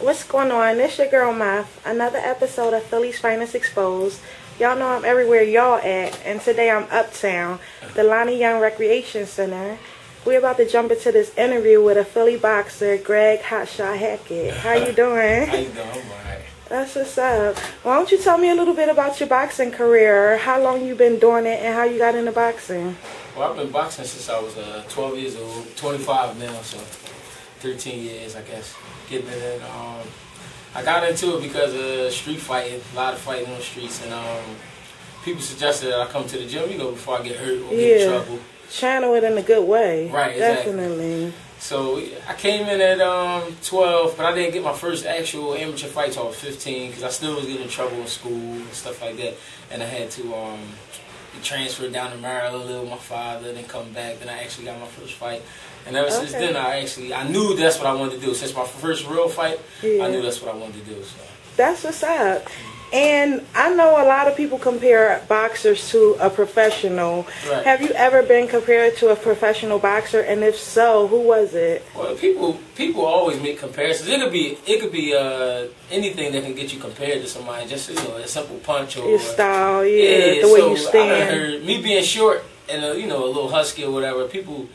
What's going on? It's your girl Math. Another episode of Philly's Finest Exposed. Y'all know I'm everywhere y'all at, and today I'm uptown, the Lonnie Young Recreation Center. We're about to jump into this interview with a Philly boxer, Greg Hotshot Hackett. How you doing? How you doing? I'm alright. That's what's up. Why don't you tell me a little bit about your boxing career, how long you been doing it, and how you got into boxing? Well, I've been boxing since I was 12 years old, 25 now, so 13 years, I guess. Getting it. I got into it because of street fighting, a lot of fighting on the streets, and people suggested that I come to the gym, before I get hurt or get in trouble. Channel it in a good way. Right, exactly. Definitely. So I came in at 12, but I didn't get my first actual amateur fight till I was 15 because I still was getting in trouble in school and stuff like that, and I had to be transferred down to Maryland, live with my father, then come back. Then I actually got my first fight, and ever since then I knew that's what I wanted to do. Since my first real fight, I knew that's what I wanted to do. So. That's what's up. And I know a lot of people compare boxers to a professional. Right. Have you ever been compared to a professional boxer? And if so, who was it? Well, people always make comparisons. It could be anything that can get you compared to somebody. Just a simple punch or your style, the way you stand. I heard me being short and a little husky or whatever. People.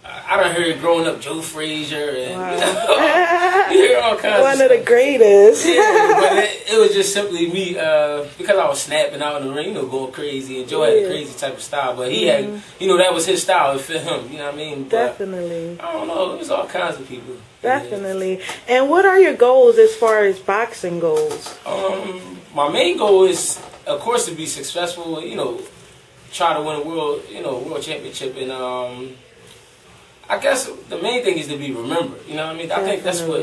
I done heard growing up Joe Frazier and you hear all kinds of One stuff. of the greatest. Yeah, but it was just simply me because I was snapping out in the ring, going crazy. And Joe had a crazy type of style, but he had, that was his style. It fit him. You know what I mean? But definitely. I don't know. It was all kinds of people. Definitely. Yeah. And what are your goals as far as boxing goes? My main goal is, of course, to be successful. Try to win a world championship and. I guess the main thing is to be remembered. You know what I mean? I think that's what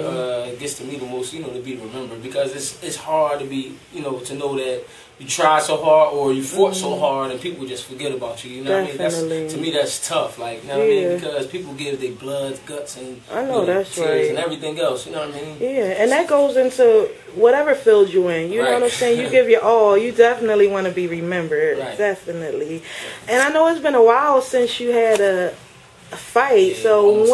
gets to me the most. To be remembered because it's hard to be. To know that you tried so hard or you fought so hard and people just forget about you. You know what I mean? To me, that's tough. Like, you know what I mean? Because people give their blood, guts, and that's tears and everything else. You know what I mean? Yeah, and that goes into whatever field you're in. You know what I'm saying? You give your all. You definitely want to be remembered. Right. Definitely. And I know it's been a while since you had a fight. So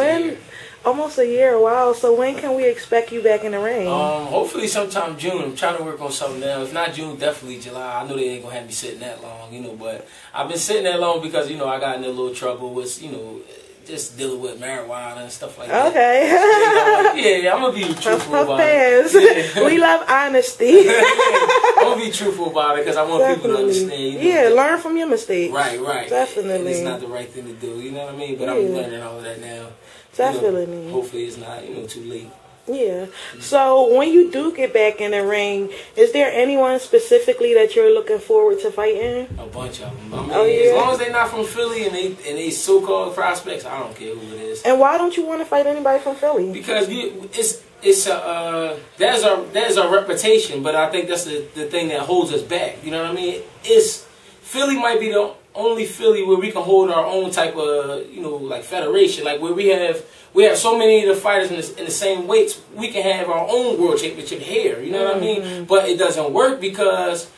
almost a year. Wow. So when can we expect you back in the ring? Hopefully sometime June. I'm trying to work on something now. If not June, definitely July. I know they ain't gonna have me sitting that long, but I've been sitting that long because I got in a little trouble with just dealing with marijuana and stuff like that. Okay. I'm gonna be truthful about it. We love honesty. I'm gonna be truthful about it because I want people to understand. Learn from your mistakes. Right. Definitely. It's not the right thing to do. You know what I mean? But I'm learning all of that now. Definitely. Hopefully it's not too late. Yeah. So when you do get back in the ring, is there anyone specifically that you're looking forward to fighting? A bunch of them. I mean, as long as they're not from Philly and they so-called prospects, I don't care who it is. And why don't you want to fight anybody from Philly? Because there's our reputation, but I think that's the thing that holds us back. You know what I mean? Philly might be the only Philly where we can hold our own type of like federation, like where we have so many of the fighters in the same weights. We can have our own world championship here. You know what I mean? But it doesn't work because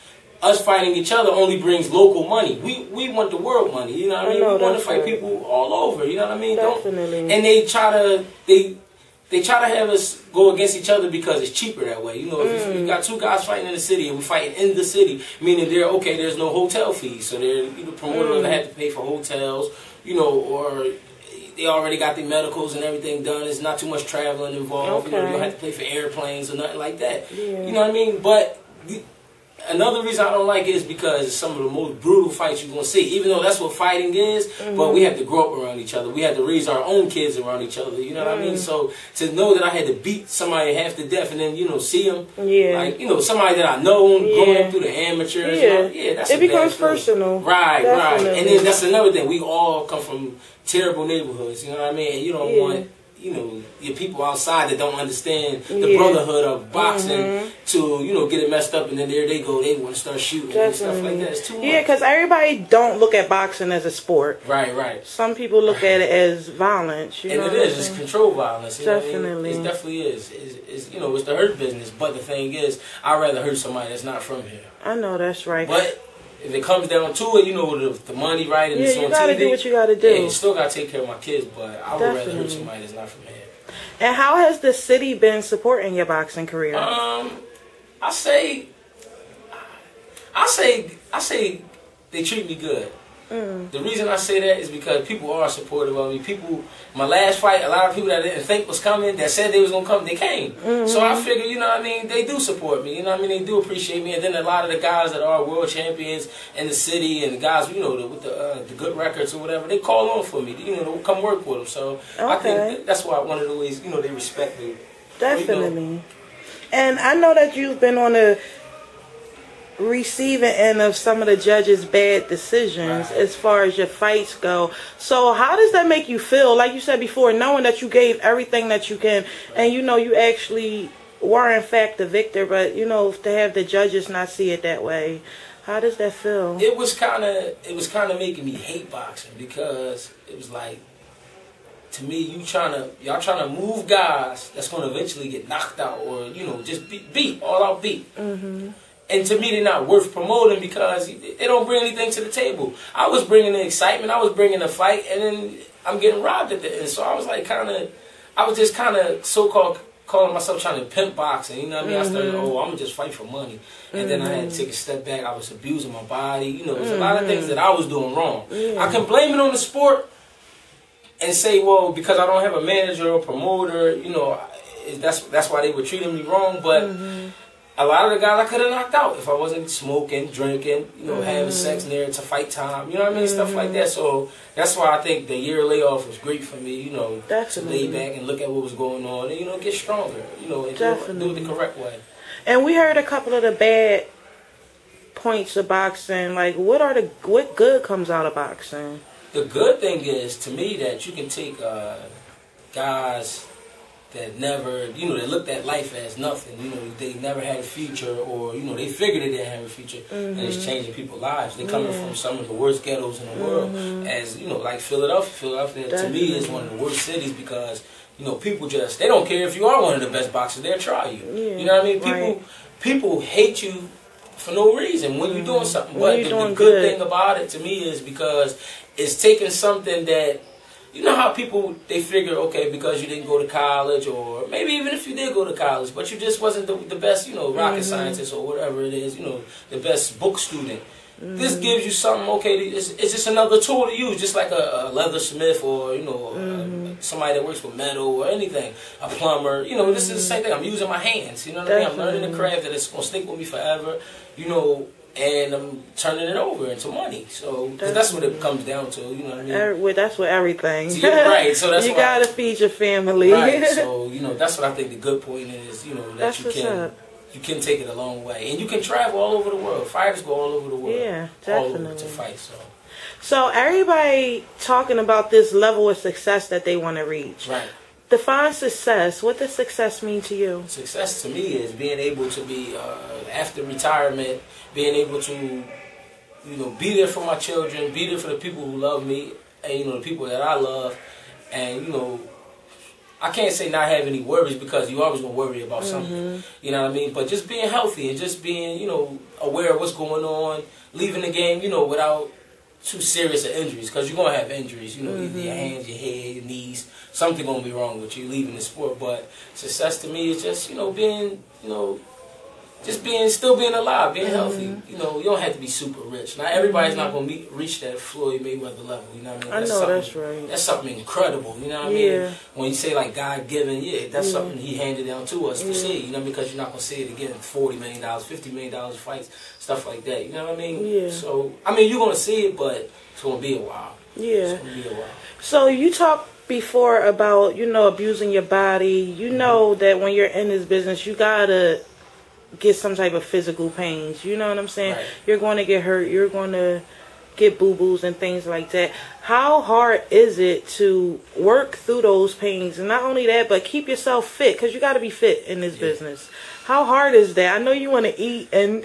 us fighting each other only brings local money. We want the world money. You know what I mean? We want to fight people all over. You know what I mean? Definitely. And they try to have us go against each other because it's cheaper that way. If you got two guys fighting in the city and we're fighting in the city, meaning there's no hotel fees, so they're promoter doesn't have to pay for hotels, or they already got their medicals and everything done. There's not too much traveling involved. You don't have to pay for airplanes or nothing like that. Yeah. You know what I mean? But another reason I don't like it is because it's some of the most brutal fights you're going to see, even though that's what fighting is, but we have to grow up around each other. We have to raise our own kids around each other, you know what I mean? So to know that I had to beat somebody half to death and then, see them, like, somebody that I know growing up through the amateurs, that's it becomes personal. Right. And then that's another thing. We all come from terrible neighborhoods, you know what I mean? And you don't want your people outside that don't understand the brotherhood of boxing to, get it messed up, and then there they go, they want to start shooting and stuff like that. It's too much. Yeah, because everybody don't look at boxing as a sport. Right. Some people look at it as violence. And it is. It's controlled violence. Definitely. It definitely is. It's the hurt business. But the thing is, I'd rather hurt somebody that's not from here. I know that's right. But if it comes down to it, the money, right, and it's on TV. You gotta do what you gotta do. Yeah, you still gotta take care of my kids, but I would rather hurt somebody that's not from here. And how has the city been supporting your boxing career? I say they treat me good. The reason I say that is because people are supportive of me. People, my last fight, a lot of people that I didn't think was coming, that said they was going to come, they came. So I figure, you know what I mean, they do support me. You know what I mean, they do appreciate me. And then a lot of the guys that are world champions in the city and the guys, you know, with the good records or whatever, they call on for me, you know, to come work with them. So I think that's why one of the ways, you know, they respect me. Definitely. You know. And I know that you've been on the receiving end of some of the judges' bad decisions as far as your fights go. So how does that make you feel? Like you said before, knowing that you gave everything that you can, and you know you actually were in fact the victor, but you know, to have the judges not see it that way, how does that feel? It was kind of making me hate boxing, because it was like, to me, y'all trying to move guys that's going to eventually get knocked out, or you know, just beat all out beat. And to me, they're not worth promoting because they don't bring anything to the table. I was bringing the excitement, I was bringing the fight, and then I'm getting robbed at the end. So I was like, I was just so-called calling myself trying to pimp boxing. You know what I mean? I started, I'm gonna just fight for money, and then I had to take a step back. I was abusing my body. You know, there's a lot of things that I was doing wrong. I can blame it on the sport and say, well, because I don't have a manager or promoter, you know, that's why they were treating me wrong. But a lot of the guys I could have knocked out if I wasn't smoking, drinking, you know, having sex near to fight time, you know what I mean, stuff like that. So that's why I think the year layoff was great for me, you know, to lay back and look at what was going on and, you know, get stronger, you know, and do it the correct way. And we heard a couple of the bad points of boxing. Like, what good comes out of boxing? The good thing is, to me, that you can take guys that never, you know, they looked at life as nothing. You know, they never had a future, or, you know, they figured they didn't have a future, and it's changing people's lives. They're coming from some of the worst ghettos in the world, as, you know, like Philadelphia. Philadelphia, to me, is one of the worst cities because, you know, people just, they don't care if you are one of the best boxers, they'll try you. You know what I mean? People hate you for no reason when you're doing something. But the good thing about it, to me, is because it's taking something that, you know how people, they figure, okay, because you didn't go to college, or maybe even if you did go to college, but you just wasn't the best, you know, rocket scientist or whatever it is, you know, the best book student. This gives you something, okay, it's just another tool to use, just like a leathersmith, or, you know, somebody that works with metal or anything, a plumber. You know, this is the same thing. I'm using my hands, you know what I mean? I'm learning the craft that it's going to stick with me forever, you know, and I'm turning it over into money. So, cause that's what it comes down to, you know what I mean? That's what everything. Right, so that's you got to feed your family. Right, so, you know, that's what I think the good point is, you know, that you can take it a long way. And you can travel all over the world. Fighters go all over the world. Yeah, definitely. All over to fight, So everybody talking about this level of success that they want to reach. Right. Define success. What does success mean to you? Success to me is being able to be, after retirement, being able to, you know, be there for my children, be there for the people who love me, and, you know, the people that I love. And, you know, I can't say not have any worries, because you always going to worry about something. You know what I mean? But just being healthy and just being, you know, aware of what's going on, leaving the game, you know, without too serious of injuries, because you're going to have injuries, you know, either your hands, your head, your knees, something going to be wrong with you leaving the sport. But success to me is just, you know, being, you know, just still being alive, being healthy. You know, you don't have to be super rich. Now, everybody's not going to reach that Floyd Mayweather level, you know what I mean? That's right. That's something incredible, you know what I mean? When you say, like, God-given, that's something he handed down to us to see, you know, because you're not going to see it again, $40 million, $50 million fights, stuff like that, you know what I mean? So, I mean, you're going to see it, but it's going to be a while. It's going to be a while. So, you talked before about, you know, abusing your body. You know that when you're in this business, you got to get some type of physical pains, you know what I'm saying? Right. You're going to get hurt, you're going to get boo-boos and things like that. How hard is it to work through those pains? And not only that, but keep yourself fit, because you got to be fit in this business. How hard is that? I know you want to eat and...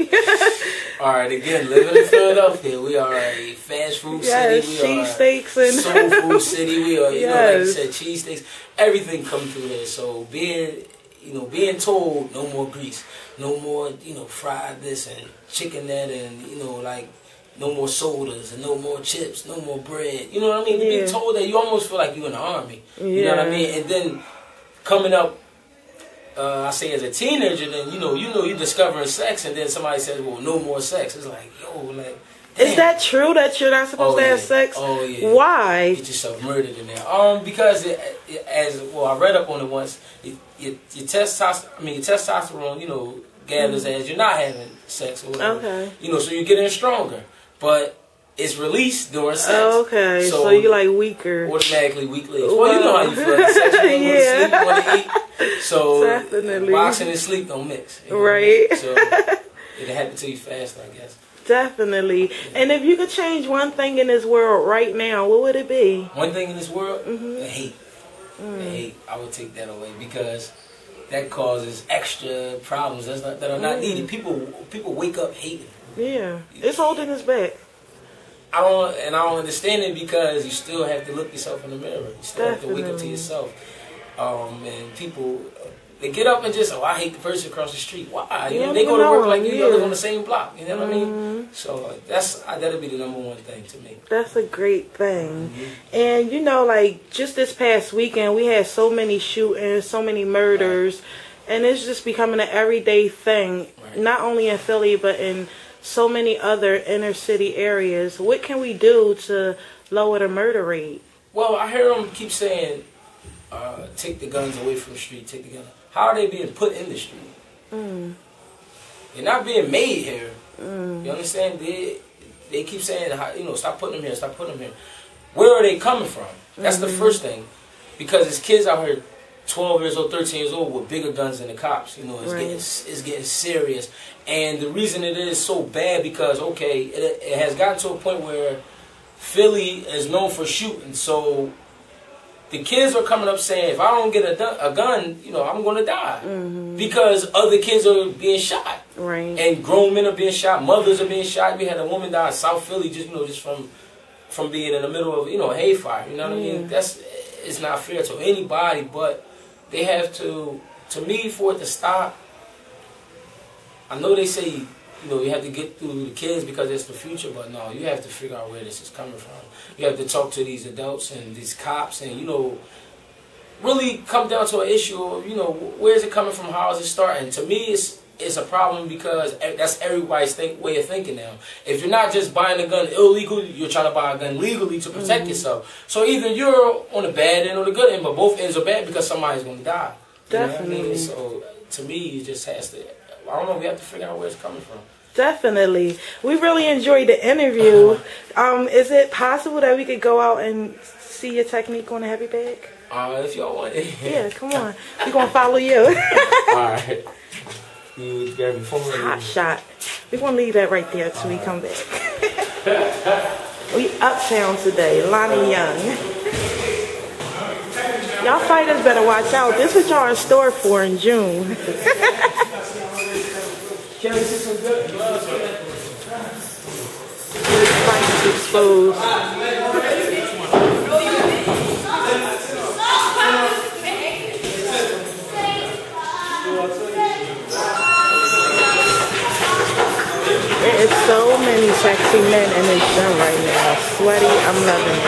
Alright, again, living in Philadelphia, we are a fast food city. We are cheesesteaks and soul food city. We are, you know, like you said, cheesesteaks. Everything comes through here. So being told no more grease, no more, you know, fried this and chicken that, and, you know, like, no more sodas and no more chips, no more bread. You know what I mean? To be told that, you almost feel like you're in the army. You know what I mean? And then coming up, I say as a teenager, then you're discovering sex, and then somebody says, well, no more sex. It's like, yo, like, damn. Is that true that you're not supposed to have sex? Oh yeah. Why? Get yourself murdered in there. Because I read up on it once. Your testosterone, gathers as you're not having sex or whatever. Okay. So you're getting stronger, but it's released during sex. Okay, so you're like weaker. Automatically weak legs. Well, you know how you feel. Sex, you want to sleep, you want to eat. So definitely. Boxing and sleep don't mix. Right. So it happened to you fast, I guess. Definitely. Yeah. And if you could change one thing in this world right now, what would it be? One thing in this world? The hate. The hate. I would take that away because that causes extra problems that are not needed. People wake up hating. Yeah. It's holding us back. I don't understand it because you still have to look yourself in the mirror. You still have to wake up to yourself. And people, they get up and just, I hate the person across the street. Why? They go to work like you live on the same block. You know what I mean? So that'll be the number one thing to me. That's a great thing. And like just this past weekend, we had so many shootings, so many murders, and it's just becoming an everyday thing. Right. Not only in Philly, but in so many other inner city areas. What can we do to lower the murder rate? Well, I hear them keep saying, take the guns away from the street, take the guns. How are they being put in the street? They're not being made here. You understand? They keep saying, stop putting them here, stop putting them here. Where are they coming from? That's the first thing. Because there's kids out here, 12 years old, 13 years old, with bigger guns than the cops. It's getting serious. And the reason it is so bad because, it has gotten to a point where Philly is known for shooting. So the kids are coming up saying, if I don't get a gun, I'm going to die. Because other kids are being shot. Right. And grown men are being shot. Mothers are being shot. We had a woman die in South Philly just from being in the middle of, a hayfire. You know what I mean? It's not fair to anybody, but they have to me, for it to stop, I know they say, you have to get through the kids because it's the future, but no, you have to figure out where this is coming from. You have to talk to these adults and these cops and, really come down to an issue of, where is it coming from, how is it starting? To me, it's a problem because that's everybody's way of thinking now. If you're not just buying a gun illegal, you're trying to buy a gun legally to protect yourself. So either you're on the bad end or the good end, but both ends are bad because somebody's going to die. Definitely. You know what I mean? So to me, it just has to, I don't know, we have to figure out where it's coming from. Definitely. We really enjoyed the interview. Is it possible that we could go out and see your technique on the heavy bag? If y'all want it. Yeah, come on. We're going to follow you. Alright. You grab your phone. Hot shot. We're going to leave that right there until we come back. We uptown today. Lonnie Young. Y'all fighters better watch out. This is what y'all in store for in June. PhillysFinestExposed. There is so many sexy men in this gym right now. Sweaty, I'm loving it.